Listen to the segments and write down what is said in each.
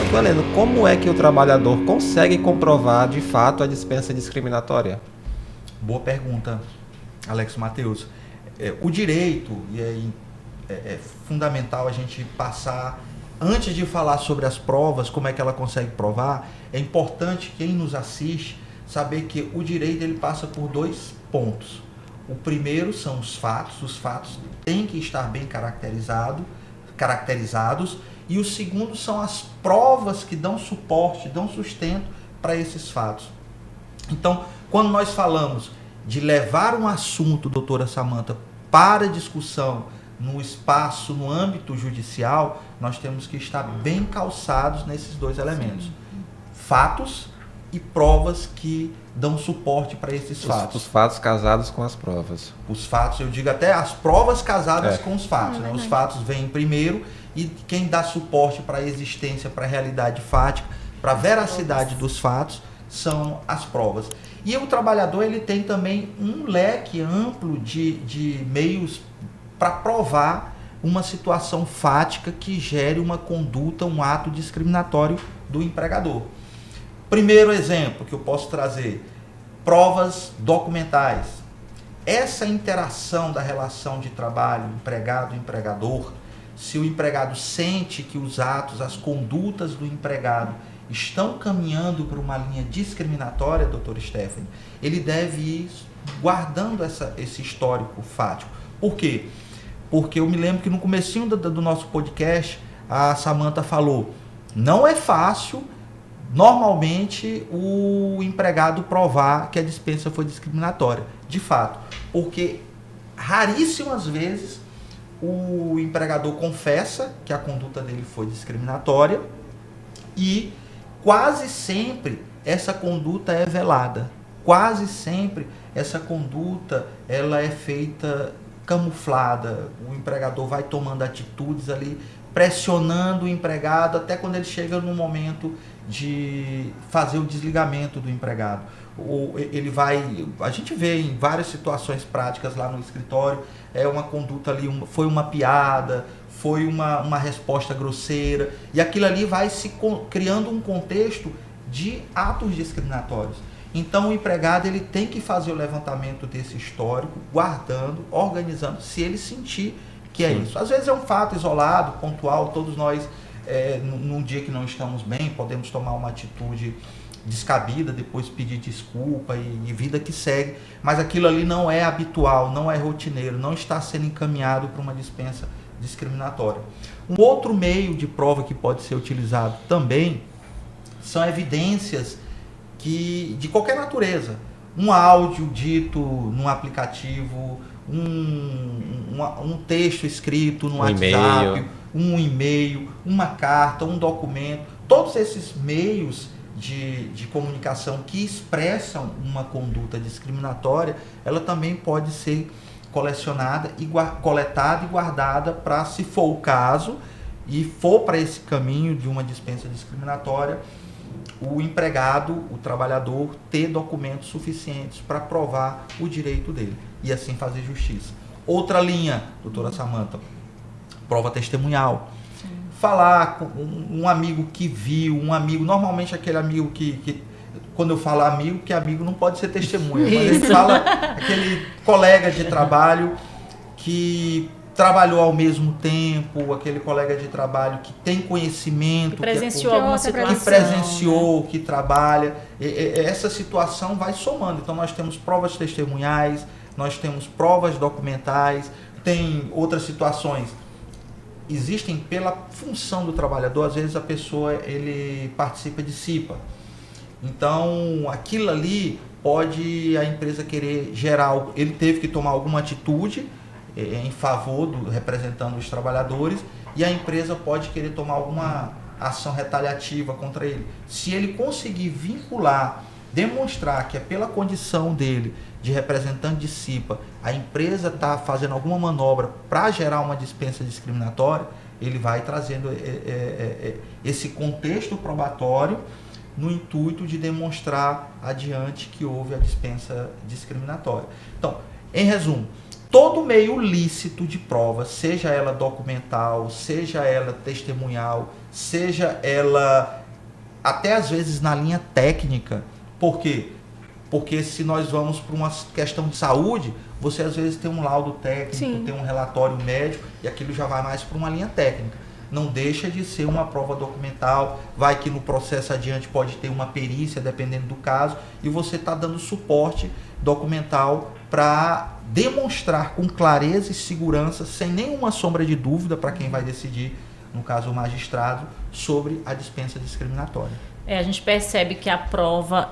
Doutor Heleno, como é que o trabalhador consegue comprovar de fato a dispensa discriminatória? Boa pergunta, Alex Mateus. O direito, e é fundamental a gente passar, antes de falar sobre as provas, como é que ela consegue provar, é importante quem nos assiste saber que o direito ele passa por 2 pontos. O primeiro são os fatos têm que estar bem caracterizados, e o segundo são as provas que dão suporte, dão sustento para esses fatos. Então, quando nós falamos de levar um assunto, doutora Samantha, para discussão no espaço, no âmbito judicial, nós temos que estar bem calçados nesses 2 elementos. Sim. Fatos e provas que dão suporte para esses fatos. Os fatos casados com as provas. Os fatos, eu digo até as provas casadas com os fatos. Né? Os fatos vêm primeiro e quem dá suporte para a existência, para a realidade fática, para a veracidade dos fatos, são as provas. E o trabalhador ele tem também um leque amplo de meios para provar uma situação fática que gere uma conduta, um ato discriminatório do empregador. Primeiro exemplo que eu posso trazer, provas documentais. Essa interação da relação de trabalho, empregado-empregador, se o empregado sente que os atos, as condutas do empregado estão caminhando para uma linha discriminatória, doutora Stephanie, ele deve ir guardando esse histórico fático. Por quê? Porque eu me lembro que no comecinho do nosso podcast, a Samantha falou, não é fácil normalmente o empregado provar que a dispensa foi discriminatória, de fato, porque raríssimas vezes o empregador confessa que a conduta dele foi discriminatória e quase sempre essa conduta é velada, quase sempre essa conduta ela é feita camuflada, o empregador vai tomando atitudes ali, pressionando o empregado até quando ele chega no momento de fazer o desligamento do empregado. Ele vai, a gente vê em várias situações práticas lá no escritório, uma conduta ali, foi uma piada, foi uma resposta grosseira, e aquilo ali vai se criando um contexto de atos discriminatórios. Então o empregado ele tem que fazer o levantamento desse histórico, guardando, organizando, se ele sentir que é isso. Às vezes é um fato isolado, pontual, todos nós, num dia que não estamos bem, podemos tomar uma atitude descabida, depois pedir desculpa e vida que segue, mas aquilo ali não é habitual, não é rotineiro, não está sendo encaminhado para uma dispensa discriminatória. Um outro meio de prova que pode ser utilizado também são evidências de qualquer natureza. Um áudio dito num aplicativo, um texto escrito no WhatsApp, um e-mail, uma carta, um documento, todos esses meios de comunicação que expressam uma conduta discriminatória, ela também pode ser colecionada e coletada e guardada para, se for o caso, e for para esse caminho de uma dispensa discriminatória, o empregado, o trabalhador, ter documentos suficientes para provar o direito dele e assim fazer justiça. Outra linha, doutora Samantha, prova testemunhal. Sim. Falar com um amigo que viu, um amigo, normalmente aquele amigo que quando eu falo amigo, que amigo não pode ser testemunha, mas ele fala aquele colega de trabalho que trabalhou ao mesmo tempo, aquele colega de trabalho que tem conhecimento, que presenciou alguma situação, que presenciou, que trabalha, essa situação vai somando. Então nós temos provas testemunhais, nós temos provas documentais, tem outras situações. Existem pela função do trabalhador, às vezes a pessoa ele participa de CIPA. Então aquilo ali pode a empresa querer gerar, ele teve que tomar alguma atitude em favor representando os trabalhadores, e a empresa pode querer tomar alguma ação retaliativa contra ele. Se ele conseguir vincular, demonstrar que é pela condição dele de representante de CIPA, a empresa está fazendo alguma manobra para gerar uma dispensa discriminatória, ele vai trazendo esse contexto probatório no intuito de demonstrar adiante que houve a dispensa discriminatória. Então, em resumo, todo meio lícito de prova, seja ela documental, seja ela testemunhal, seja ela até às vezes na linha técnica. Por quê? Porque se nós vamos para uma questão de saúde, você às vezes tem um laudo técnico, Sim. tem um relatório médico, e aquilo já vai mais para uma linha técnica. Não deixa de ser uma prova documental, vai que no processo adiante pode ter uma perícia, dependendo do caso, e você está dando suporte documental para demonstrar com clareza e segurança, sem nenhuma sombra de dúvida para quem vai decidir, no caso o magistrado, sobre a dispensa discriminatória. A gente percebe que a prova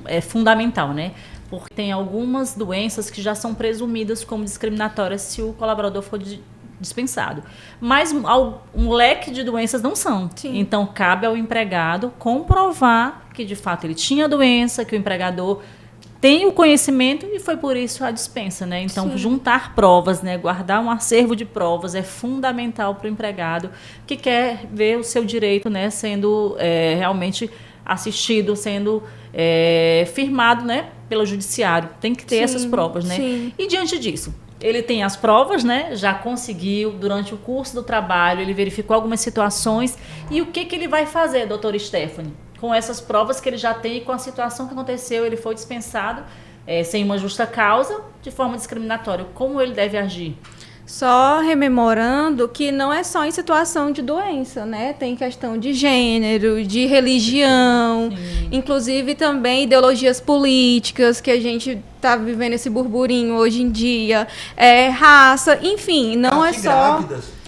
é fundamental, né? Porque tem algumas doenças que já são presumidas como discriminatórias se o colaborador for dispensado. Mas um leque de doenças não são. Sim. Então, cabe ao empregado comprovar que, de fato, ele tinha a doença, que o empregador tem o conhecimento e foi por isso a dispensa, né? Então, Sim. juntar provas, né? Guardar um acervo de provas é fundamental para o empregado que quer ver o seu direito, né? Sendo realmente assistido, sendo firmado, né? Pelo judiciário. Tem que ter Sim, essas provas, né? sim. E diante disso, ele tem as provas, né? Já conseguiu, durante o curso do trabalho, ele verificou algumas situações. E o que ele vai fazer, doutora Stephanie? Com essas provas que ele já tem e com a situação que aconteceu, ele foi dispensado sem uma justa causa, de forma discriminatória. Como ele deve agir? Só rememorando que não é só em situação de doença, né? Tem questão de gênero, de religião, Sim. inclusive também ideologias políticas, que a gente está vivendo esse burburinho hoje em dia, raça, enfim, não é só... Grávidas.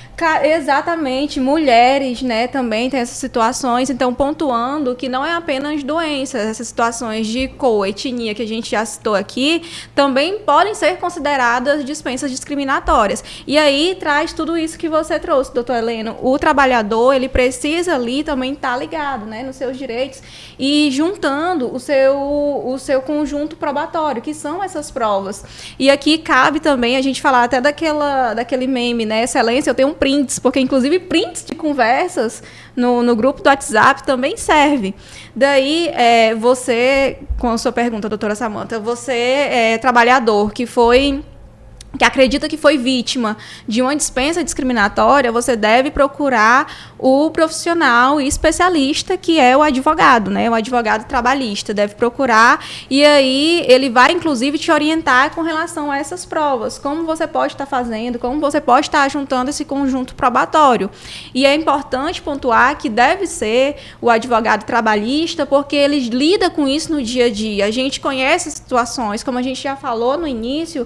Exatamente, mulheres, né, também tem essas situações, então pontuando que não é apenas doenças, essas situações de cor, etnia que a gente já citou aqui, também podem ser consideradas dispensas discriminatórias. E aí traz tudo isso que você trouxe, doutor Heleno, o trabalhador, ele precisa ali também estar ligado, né, nos seus direitos e juntando o seu conjunto probatório, que são essas provas. E aqui cabe também a gente falar até daquele meme, né, excelência, eu tenho um prints, porque inclusive prints de conversas no grupo do WhatsApp também serve. Daí, você, com a sua pergunta, doutora Samantha, você é trabalhador que acredita que foi vítima de uma dispensa discriminatória, você deve procurar o profissional e especialista, que é o advogado, né? O advogado trabalhista deve procurar, e aí ele vai, inclusive, te orientar com relação a essas provas, como você pode estar fazendo, como você pode estar juntando esse conjunto probatório. E é importante pontuar que deve ser o advogado trabalhista, porque ele lida com isso no dia a dia. A gente conhece situações, como a gente já falou no início,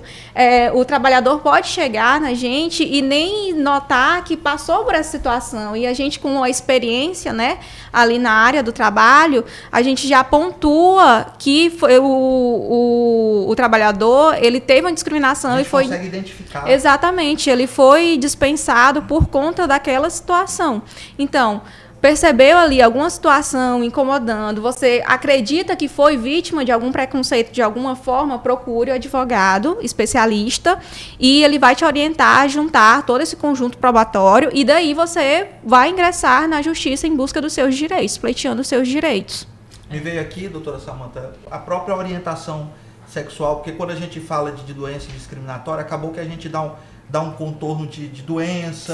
o trabalhador pode chegar na gente e nem notar que passou por essa situação. E a gente, com a experiência, né, ali na área do trabalho, a gente já pontua que foi o trabalhador, ele teve uma discriminação e foi... consegue identificar. Exatamente, ele foi dispensado por conta daquela situação. Então, percebeu ali alguma situação incomodando, você acredita que foi vítima de algum preconceito de alguma forma, procure o advogado especialista e ele vai te orientar a juntar todo esse conjunto probatório e daí você vai ingressar na justiça em busca dos seus direitos, pleiteando os seus direitos. Me veio aqui, doutora Samantha, a própria orientação sexual, porque quando a gente fala de doença discriminatória, acabou que a gente dá um contorno de doença,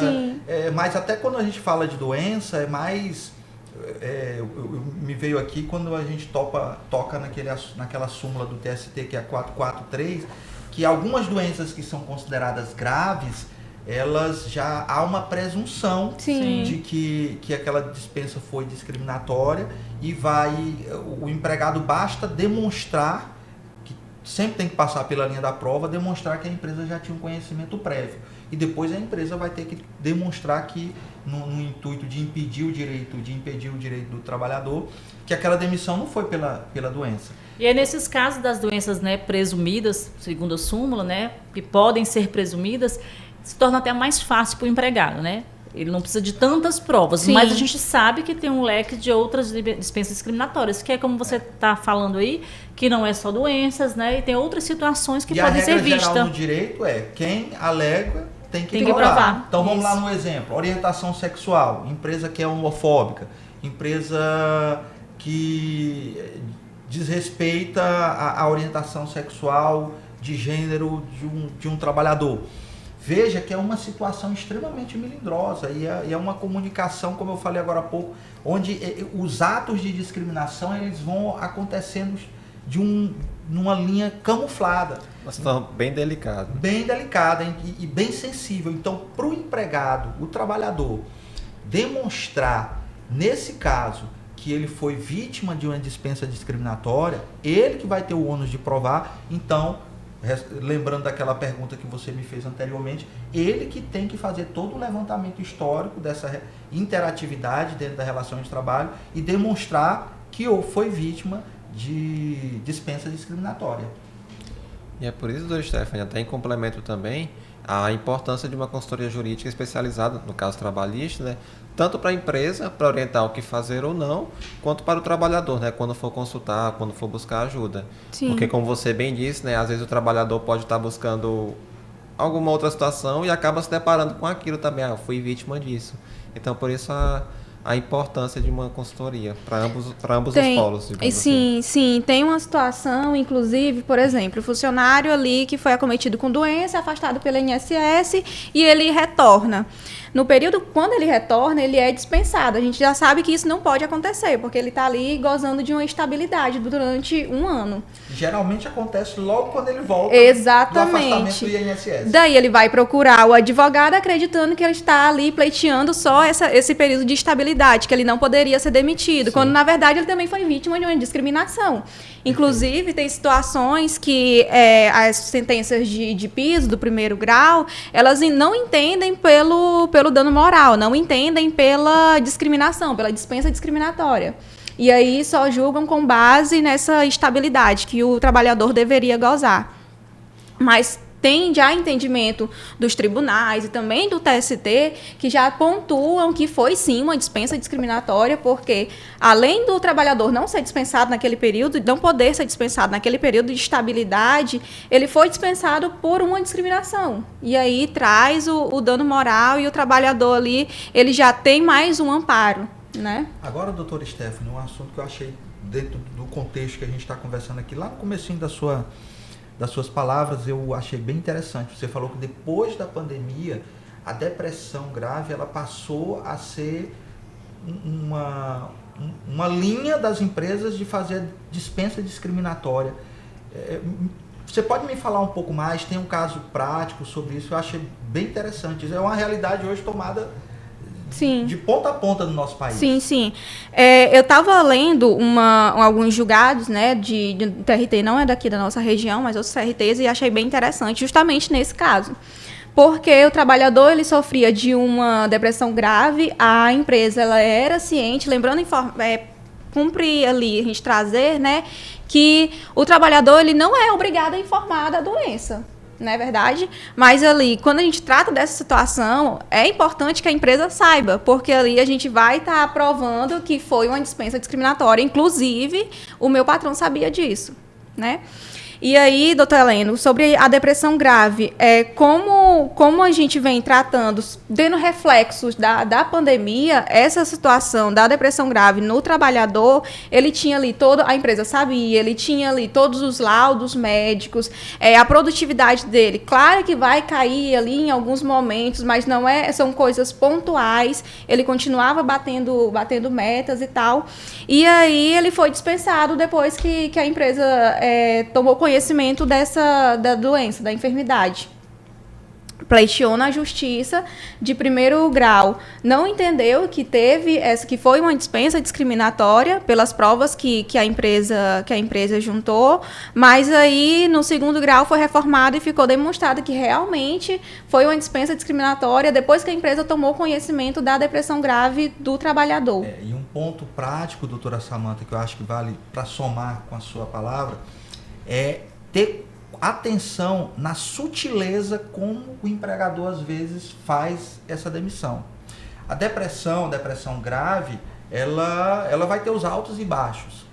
mas até quando a gente fala de doença, é mais... me veio aqui quando a gente toca naquela súmula do TST, que é a 443, que algumas doenças que são consideradas graves, elas já há uma presunção de que aquela dispensa foi discriminatória e o empregado basta demonstrar, sempre tem que passar pela linha da prova, demonstrar que a empresa já tinha um conhecimento prévio. E depois a empresa vai ter que demonstrar que, no intuito de impedir o direito do trabalhador, que aquela demissão não foi pela doença. E é nesses casos das doenças, né, presumidas, segundo a súmula, né, que podem ser presumidas, se torna até mais fácil para o empregado, né? Ele não precisa de tantas provas, mas a gente sabe que tem um leque de outras dispensas discriminatórias, que é como você está falando aí, que não é só doenças, né? E tem outras situações que podem ser vistas. E a regra geral no direito é, quem alega tem que provar. provar. Então vamos lá no exemplo, orientação sexual, empresa que é homofóbica, empresa que desrespeita a orientação sexual de gênero de um trabalhador. veja que é uma situação extremamente melindrosa e é uma comunicação, como eu falei agora há pouco, onde os atos de discriminação eles vão acontecendo numa linha camuflada. Uma situação bem delicada. Bem delicada e bem sensível. Então, para o empregado, o trabalhador, demonstrar, nesse caso, que ele foi vítima de uma dispensa discriminatória, ele que vai ter o ônus de provar. Então, lembrando daquela pergunta que você me fez anteriormente, ele que tem que fazer todo o levantamento histórico dessa interatividade dentro da relação de trabalho e demonstrar que foi vítima de dispensa discriminatória. E é por isso, doutora Stephanie, até em complemento também, a importância de uma consultoria jurídica especializada, no caso trabalhista, né? Tanto para a empresa, para orientar o que fazer ou não, quanto para o trabalhador, né? Quando for consultar, quando for buscar ajuda. Sim. Porque, como você bem disse, né? Às vezes o trabalhador pode estar buscando alguma outra situação e acaba se deparando com aquilo também. Eu fui vítima disso. Então, por isso a importância de uma consultoria para ambos os polos. Sim, sim. Tem uma situação, inclusive, por exemplo, o funcionário ali que foi acometido com doença, afastado pela INSS e ele retorna. No período, quando ele retorna, ele é dispensado. A gente já sabe que isso não pode acontecer, porque ele está ali gozando de uma estabilidade durante um ano. Geralmente acontece logo quando ele volta Exatamente. do afastamento do INSS. Daí ele vai procurar o advogado acreditando que ele está ali pleiteando só esse período de estabilidade, que ele não poderia ser demitido, quando na verdade ele também foi vítima de uma discriminação. Inclusive, tem situações que as sentenças de piso do primeiro grau, elas não entendem pelo dano moral, não entendem pela discriminação, pela dispensa discriminatória. E aí só julgam com base nessa estabilidade que o trabalhador deveria gozar. Mas tem já entendimento dos tribunais e também do TST que já pontuam que foi sim uma dispensa discriminatória, porque além do trabalhador não ser dispensado naquele período, não poder ser dispensado naquele período de estabilidade, ele foi dispensado por uma discriminação. E aí traz o dano moral e o trabalhador ali, ele já tem mais um amparo, né? Agora, doutora Stephanie, um assunto que eu achei dentro do contexto que a gente está conversando aqui, lá no comecinho das suas palavras, eu achei bem interessante. Você falou que depois da pandemia, a depressão grave ela passou a ser uma linha das empresas de fazer dispensa discriminatória. Você pode me falar um pouco mais? Tem um caso prático sobre isso? Eu achei bem interessante. Isso é uma realidade hoje tomada Sim. de ponta a ponta no nosso país. Sim, sim. Eu estava lendo alguns julgados, né, de TRT, não é daqui da nossa região, mas outros TRTs, e achei bem interessante justamente nesse caso. Porque o trabalhador ele sofria de uma depressão grave, a empresa ela era ciente, lembrando, cumpre ali a gente trazer, né, que o trabalhador ele não é obrigado a informar da doença. Não é verdade? Mas ali, quando a gente trata dessa situação, é importante que a empresa saiba, porque ali a gente vai estar provando que foi uma dispensa discriminatória. Inclusive, o meu patrão sabia disso, né? E aí, doutor Heleno, sobre a depressão grave, como a gente vem tratando, dando reflexos da pandemia, essa situação da depressão grave no trabalhador, ele tinha ali a empresa sabia, ele tinha ali todos os laudos médicos, a produtividade dele, claro que vai cair ali em alguns momentos, mas não são coisas pontuais, ele continuava batendo metas e tal, e aí ele foi dispensado depois que a empresa tomou conhecimento da doença, da enfermidade. Pleiteou na justiça de primeiro grau, não entendeu que que foi uma dispensa discriminatória pelas provas que a empresa juntou, mas aí no segundo grau foi reformado e ficou demonstrado que realmente foi uma dispensa discriminatória depois que a empresa tomou conhecimento da depressão grave do trabalhador. E um ponto prático, doutora Samantha, que eu acho que vale para somar com a sua palavra, é ter atenção na sutileza como o empregador às vezes faz essa demissão. A depressão grave, ela vai ter os altos e baixos.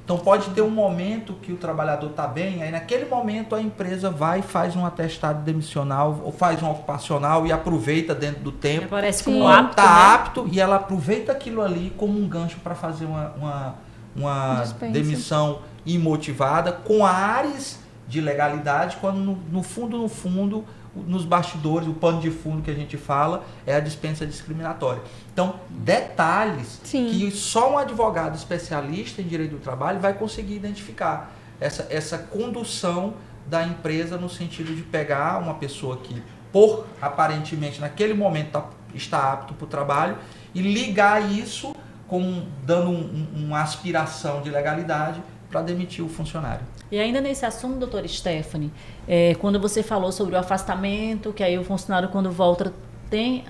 Então pode ter um momento que o trabalhador está bem, aí naquele momento a empresa vai e faz um atestado demissional ou faz um ocupacional e aproveita dentro do tempo. Parece como apto, está apto, e ela aproveita aquilo ali como um gancho para fazer uma demissão imotivada com ares de legalidade, quando no fundo nos bastidores, o pano de fundo que a gente fala é a dispensa discriminatória. Então, detalhes que só um advogado especialista em direito do trabalho vai conseguir identificar. Essa condução da empresa no sentido de pegar uma pessoa que, aparentemente, naquele momento está apto para o trabalho e ligar isso dando uma aspiração de legalidade para demitir o funcionário. E ainda nesse assunto, doutora Stephanie, quando você falou sobre o afastamento, que aí o funcionário quando volta tem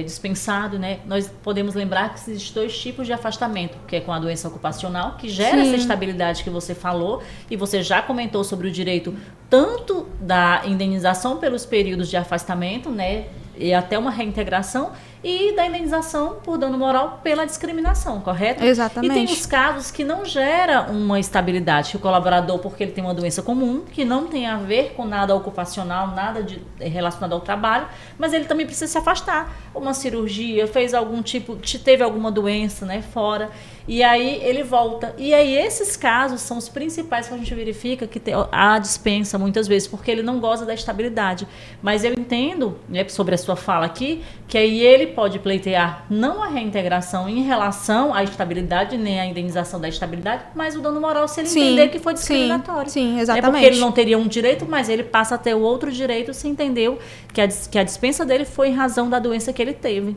dispensado, né? Nós podemos lembrar que existem 2 tipos de afastamento, que é com a doença ocupacional, que gera essa estabilidade que você falou, e você já comentou sobre o direito tanto da indenização pelos períodos de afastamento, né? E até uma reintegração, e da indenização por dano moral pela discriminação, correto? Exatamente. E tem os casos que não gera uma estabilidade, que o colaborador, porque ele tem uma doença comum, que não tem a ver com nada ocupacional, nada relacionado ao trabalho, mas ele também precisa se afastar. Uma cirurgia, teve alguma doença, né, fora, e aí ele volta. E aí esses casos são os principais que a gente verifica que há dispensa muitas vezes, porque ele não goza da estabilidade. Mas eu entendo, né, sobre a sua fala aqui, que aí ele pode pleitear não a reintegração em relação à estabilidade, nem a indenização da estabilidade, mas o dano moral se ele entender que foi discriminatório. Sim, exatamente. Porque ele não teria um direito, mas ele passa a ter o outro direito se entendeu que a dispensa dele foi em razão da doença que ele teve.